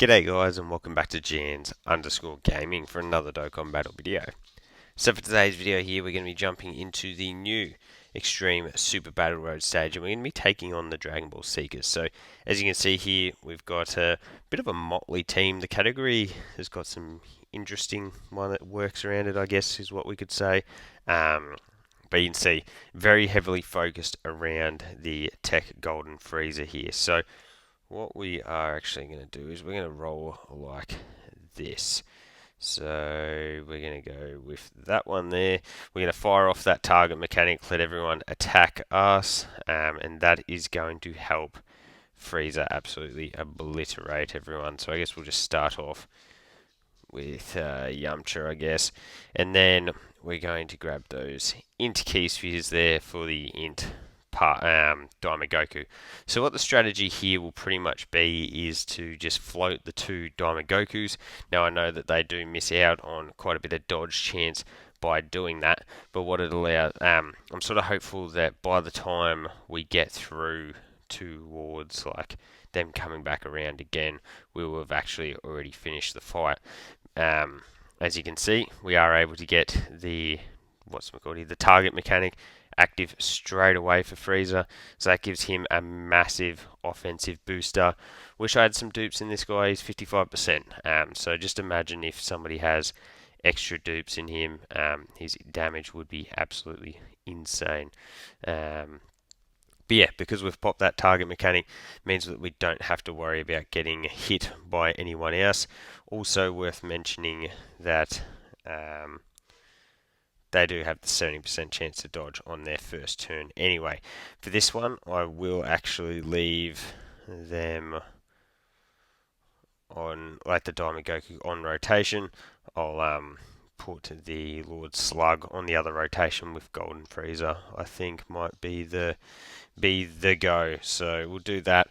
G'day guys and welcome back to Jans_Gaming for another Dokkan Battle video. So for today's video here we're going to be jumping into the new Extreme Super Battle Road stage and we're going to be taking on the Dragon Ball Seekers. So as you can see here we've got a bit of a motley team. The category has got some interesting one that works around it, I guess is what we could say. But you can see very heavily focused around the Tech Golden Freezer here. So what we are actually going to do is we're going to roll like this. So we're going to go with that one there. We're going to fire off that target mechanic, let everyone attack us, and that is going to help Frieza absolutely obliterate everyone. So I guess we'll just start off with Yamcha, I guess, and then we're going to grab those int key spheres there for the int Diamond Goku. So what the strategy here will pretty much be is to just float the two Diamond Gokus. Now I know that they do miss out on quite a bit of dodge chance by doing that, but what it allows, I'm sort of hopeful that by the time we get through towards like them coming back around again, we will have actually already finished the fight. As you can see, we are able to get the target mechanic active straight away for Frieza, so that gives him a massive offensive booster. Wish I had some dupes in this guy. He's 55%, so just imagine if somebody has extra dupes in him, his damage would be absolutely insane. But yeah, because we've popped that target mechanic, means that we don't have to worry about getting hit by anyone else. Also worth mentioning that they do have the 70% chance to dodge on their first turn anyway. For this one, I will actually leave them on, like the Diamond Goku on rotation. I'll put the Lord Slug on the other rotation with Golden Frieza. I think might be the go. So we'll do that.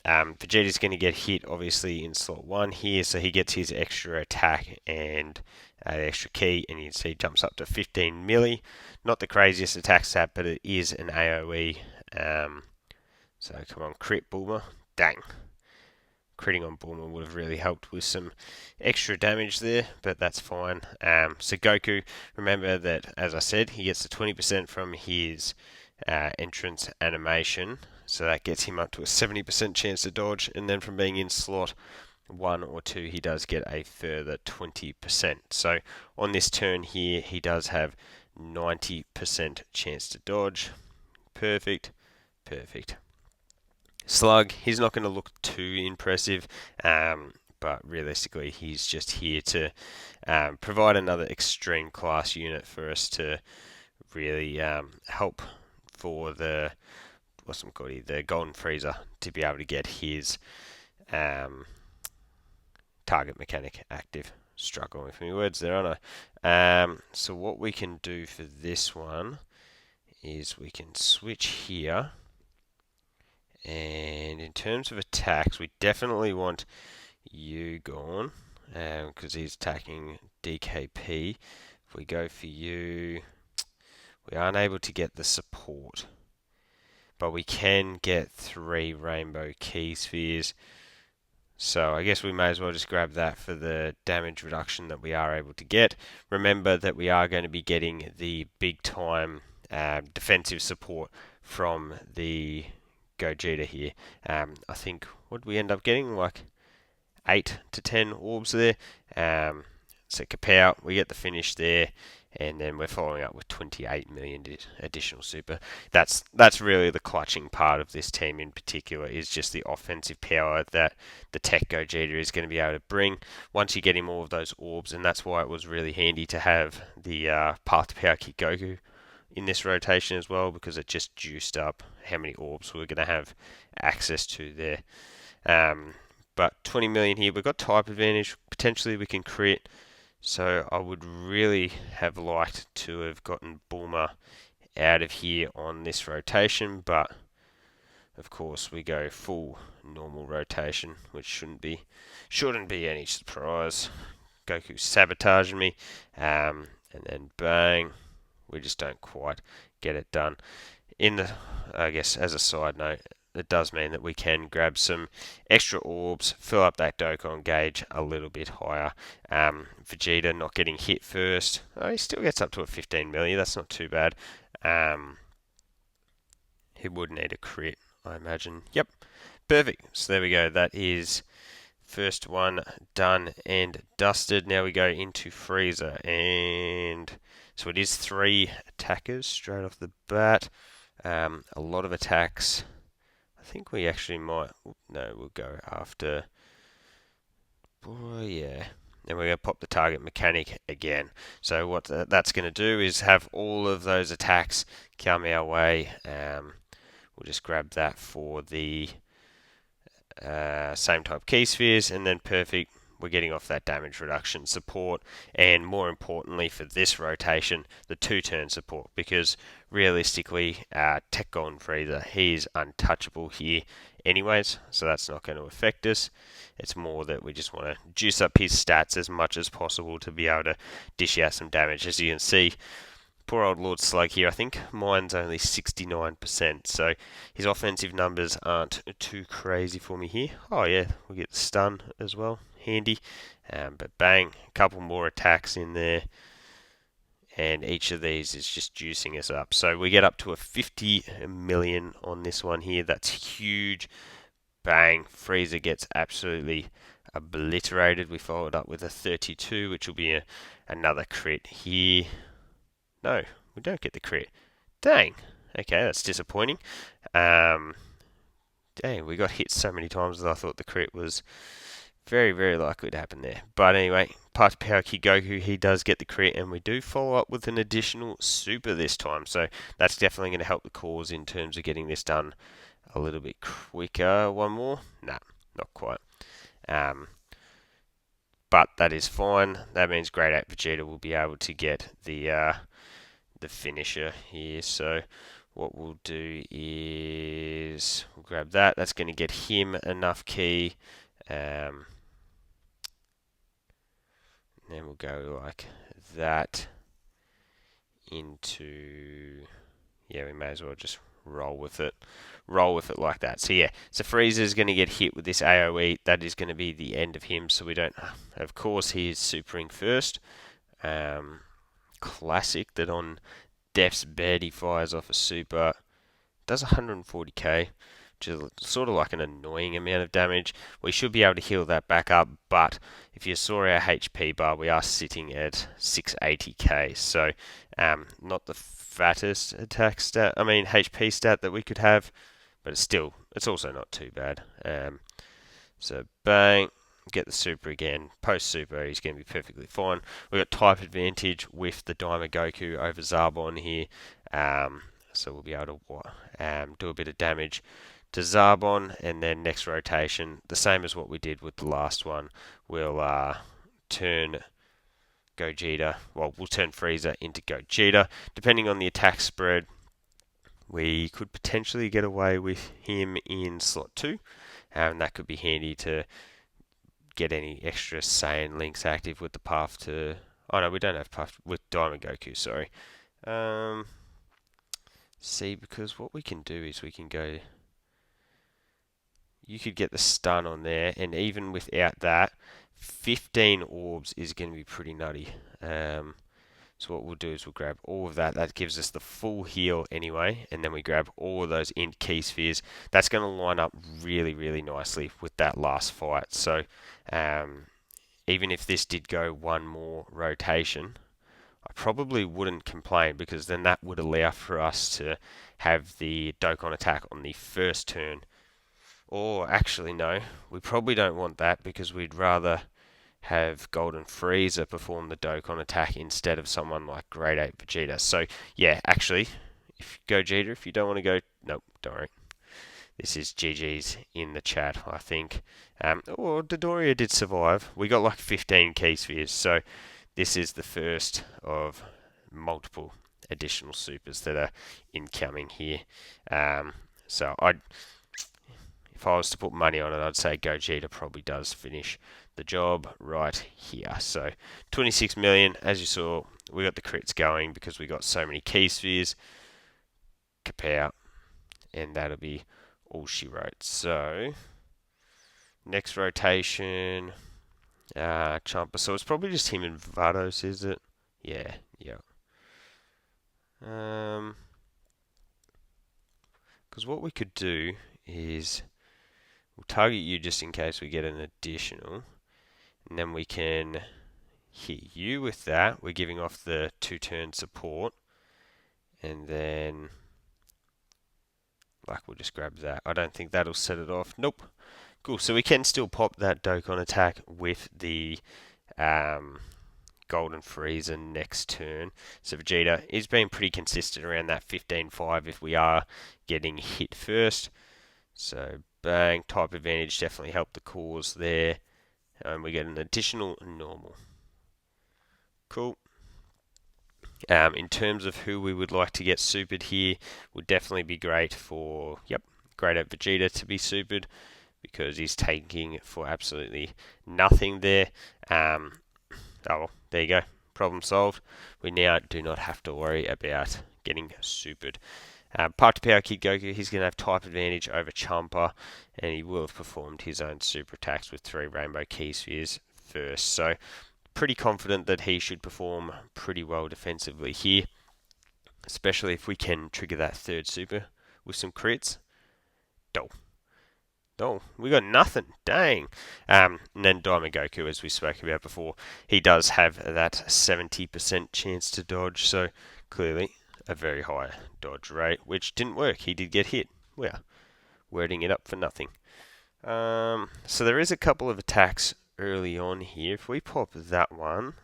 Vegeta's going to get hit obviously in slot 1 here, so he gets his extra attack and extra key, and you can see jumps up to 15 milli. Not the craziest attack stat, but it is an AoE. So come on, crit Bulma. Dang. Critting on Bulma would have really helped with some extra damage there, but that's fine. So Goku, remember that, as I said, he gets the 20% from his entrance animation, so that gets him up to a 70% chance to dodge, and then from being in slot 1 or 2 he does get a further 20%. So on this turn here he does have 90% chance to dodge. Perfect. Slug, he's not going to look too impressive, but realistically he's just here to provide another extreme class unit for us to really help for the Golden Freezer to be able to get his target mechanic active. Struggling with my words there, aren't I? So what we can do for this one is we can switch here, and in terms of attacks we definitely want you gone because he's attacking DKP. If we go for you, we aren't able to get the support, but we can get 3 rainbow key spheres. So I guess we may as well just grab that for the damage reduction that we are able to get. Remember that we are going to be getting the big time defensive support from the Gogeta here. I think, what did we end up getting? Like 8 to 10 orbs there. So Kapow, we get the finish there, and then we're following up with 28 million additional super. That's really the clutching part of this team in particular, is just the offensive power that the Tech Gogeta is going to be able to bring once you get him all of those orbs, and that's why it was really handy to have the Path to Power Kick Goku in this rotation as well, because it just juiced up how many orbs we're going to have access to there. But 20 million here, we've got type advantage, potentially we can crit. So I would really have liked to have gotten Bulma out of here on this rotation, but of course we go full normal rotation, which shouldn't be any surprise. Goku's sabotaging me, and then bang, we just don't quite get it done. I guess as a side note, it does mean that we can grab some extra orbs, fill up that Dokkan gauge a little bit higher. Vegeta not getting hit first. Oh, he still gets up to a 15 million. That's not too bad. He would need a crit, I imagine. Yep, perfect. So there we go. That is first one done and dusted. Now we go into Frieza, and so it is 3 attackers straight off the bat. A lot of attacks. I think we actually might. No, we'll go after. Oh, yeah. And we're going to pop the target mechanic again. So what that's going to do is have all of those attacks come our way. We'll just grab that for the same type key spheres, and then perfect. We're getting off that damage reduction support, and more importantly for this rotation, the 2-turn support, because realistically, Tech Golden Frieza, he's untouchable here anyways, so that's not going to affect us. It's more that we just want to juice up his stats as much as possible to be able to dish out some damage. As you can see, poor old Lord Slug here, I think mine's only 69%, so his offensive numbers aren't too crazy for me here. Oh yeah, we get the stun as well, handy. But bang, a couple more attacks in there, and each of these is just juicing us up. So we get up to a 50 million on this one here. That's huge. Bang, Frieza gets absolutely obliterated. We followed up with a 32, which will be another crit here. No, we don't get the crit. Dang. Okay, that's disappointing. Dang, we got hit so many times that I thought the crit was very, very likely to happen there. But anyway, Part Power Kid Goku, he does get the crit, and we do follow up with an additional super this time. So that's definitely going to help the cause in terms of getting this done a little bit quicker. One more? Nah, not quite. But that is fine. That means Great Ape Vegeta will be able to get the finisher here. So what we'll do is we'll grab that. That's going to get him enough ki. And then we'll go like that into, yeah, we may as well just roll with it like that. So yeah, so Frieza's going to get hit with this AoE. That is going to be the end of him, so we don't, of course he is supering first. Classic that on Death's bed he fires off a super, does 140k, which is sort of like an annoying amount of damage. We should be able to heal that back up, but if you saw our HP bar, we are sitting at 680k, so not the fattest attack stat, I mean HP stat that we could have, but it's also not too bad. So bang, get the super again. Post super, he's going to be perfectly fine. We've got type advantage with the Daima Goku over Zarbon here, so we'll be able to do a bit of damage to Zarbon, and then next rotation, the same as what we did with the last one, we'll turn Gogeta, well, we'll turn Frieza into Gogeta. Depending on the attack spread, we could potentially get away with him in slot 2, and that could be handy to get any extra Saiyan links active with the path to... Oh no, we don't have path with Diamond Goku, sorry. See, because what we can do is we can go... You could get the stun on there, and even without that, 15 orbs is going to be pretty nutty. So what we'll do is we'll grab all of that. That gives us the full heal anyway, and then we grab all of those int key spheres. That's going to line up really, really nicely with that last fight. So even if this did go one more rotation, I probably wouldn't complain, because then that would allow for us to have the Dokkan attack on the first turn. Or actually no, we probably don't want that, because we'd rather have Golden Frieza perform the Dokkan attack instead of someone like Great Ape Vegeta. So yeah, actually, if Gogeta, if you don't want to go, nope, don't worry. This is GG's in the chat, I think. Or Dodoria did survive. We got like 15 key spheres, so this is the first of multiple additional supers that are incoming here. So if I was to put money on it, I'd say Gogeta probably does finish the job right here. So 26 million, as you saw, we got the crits going because we got so many key spheres. Kapow. And that'll be all she wrote. So, next rotation, Champa. So it's probably just him and Vados, is it? Yeah, yeah. Because what we could do is we'll target you just in case we get an additional, and then we can hit you with that. We're giving off the 2-turn support, and then we'll just grab that. I don't think that'll set it off. Nope. Cool. So we can still pop that Dokkan attack with the Golden Frieza next turn. So Vegeta is being pretty consistent around that 15-5 if we are getting hit first. So bang, type advantage definitely helped the cause there. And we get an additional normal. Cool. In terms of who we would like to get supered here, would definitely be great for, great at Vegeta to be supered because he's taking for absolutely nothing there. Oh, well, there you go. Problem solved. We now do not have to worry about getting supered. Part to Power Kid Goku, he's going to have type advantage over Champa, and he will have performed his own super attacks with 3 Rainbow Key Spheres first. So, pretty confident that he should perform pretty well defensively here, especially if we can trigger that 3rd super with some crits. Oh, we got nothing. Dang. And then Diamond Goku, as we spoke about before, he does have that 70% chance to dodge, so clearly a very high dodge rate, which didn't work. He did get hit. Well, wording it up for nothing. So there is a couple of attacks early on here. If we pop that one,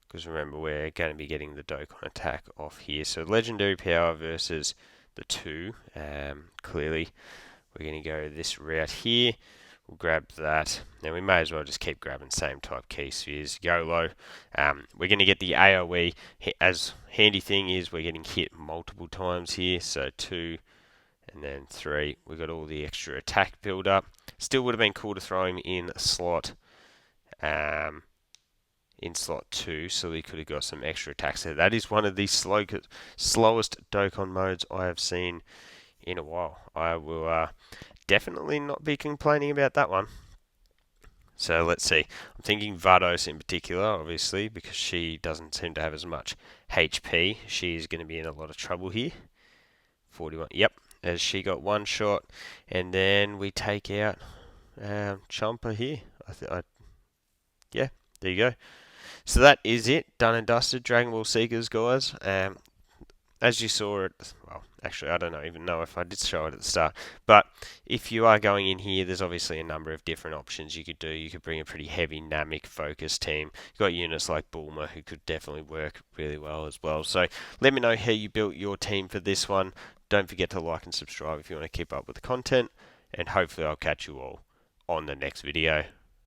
because remember we're going to be getting the Dokkan attack off here. So Legendary Power versus the 2, clearly. We're going to go this route here. We'll grab that. Now we may as well just keep grabbing same type key spheres. YOLO. We're going to get the AoE. As handy thing is we're getting hit multiple times here. So 2 and then 3. We've got all the extra attack build up. Still would have been cool to throw him in slot. In slot 2, so we could have got some extra attacks there. That is one of the slowest Dokkan modes I have seen in a while. I will definitely not be complaining about that one. So let's see. I'm thinking Vados in particular, obviously, because she doesn't seem to have as much HP. She's going to be in a lot of trouble here. 41. Yep, as she got one shot, and then we take out Champa here. Yeah, there you go. So that is it. Done and dusted. Dragon Ball Seekers, guys. As you saw it, well, actually, I don't even know if I did show it at the start, but if you are going in here, there's obviously a number of different options you could do. You could bring a pretty heavy Namek focus team. You've got units like Bulma who could definitely work really well as well. So let me know how you built your team for this one. Don't forget to like and subscribe if you want to keep up with the content, and hopefully I'll catch you all on the next video.